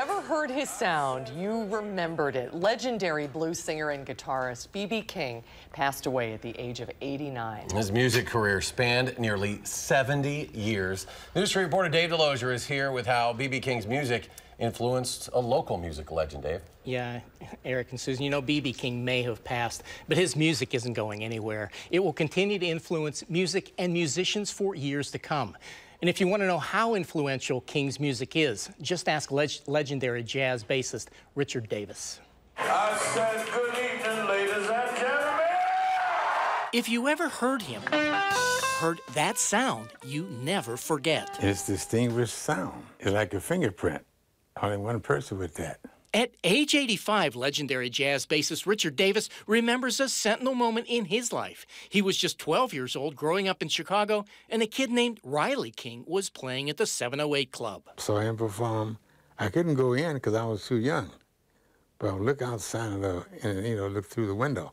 ever heard his sound, you remembered it. Legendary blues singer and guitarist B.B. King passed away at the age of 89. His music career spanned nearly 70 years. News reporter Dave Delozier is here with how B.B. King's music influenced a local music legend, Dave. Yeah, Eric and Susan, you know, B.B. King may have passed, but his music isn't going anywhere. It will continue to influence music and musicians for years to come. And if you want to know how influential King's music is, just ask legendary jazz bassist Richard Davis. I said good evening, ladies and gentlemen. If you ever heard him, heard that sound you never forget. It's distinguished sound. It's like a fingerprint. Only one person with that. At age 85, legendary jazz bassist Richard Davis remembers a sentinel moment in his life. He was just 12 years old, growing up in Chicago, and a kid named Reilly King was playing at the 708 Club. Saw him perform. I couldn't go in because I was too young. But I would look outside and look through the window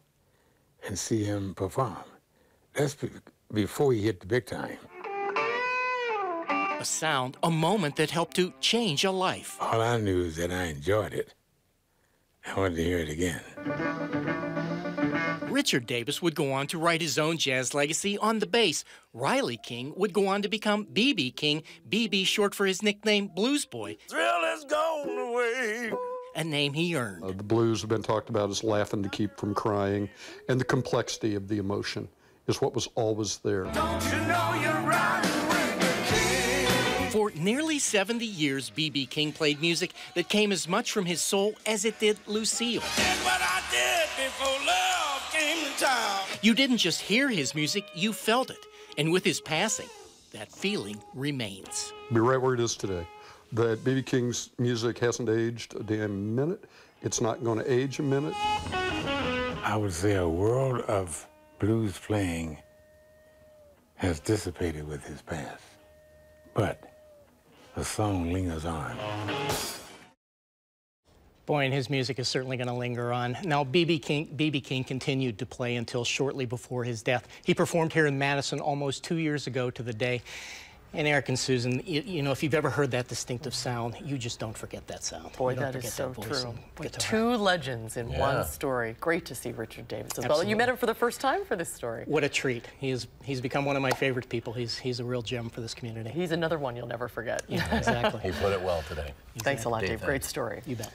and see him perform. That's before he hit the big time. A sound, a moment that helped to change a life. All I knew is that I enjoyed it. I wanted to hear it again. Richard Davis would go on to write his own jazz legacy on the bass. Reilly King would go on to become B.B. King, B.B. short for his nickname Blues Boy. Thrill is gone away. A name he earned. The blues have been talked about as laughing to keep from crying, and the complexity of the emotion is what was always there. Don't you know you're riding with the king? For nearly 70 years, B.B. King played music that came as much from his soul as it did Lucille. Did what I did before love came to town. You didn't just hear his music, you felt it. And with his passing, that feeling remains. Be right where it is today. That B.B. King's music hasn't aged a damn minute. It's not going to age a minute. I would say a world of blues playing has dissipated with his past. But the song lingers on. Boy, and his music is certainly going to linger on. Now, B.B. King continued to play until shortly before his death. He performed here in Madison almost 2 years ago to the day. And Eric and Susan, you know, if you've ever heard that distinctive sound, you just don't forget that sound. Boy, that is so true. With two legends in one story. Great to see Richard Davis as well. You met him for the first time for this story. What a treat. He's become one of my favorite people. He's a real gem for this community. He's another one you'll never forget. Yeah, exactly. He put it well today. Thanks a lot, Dave. Great story. You bet.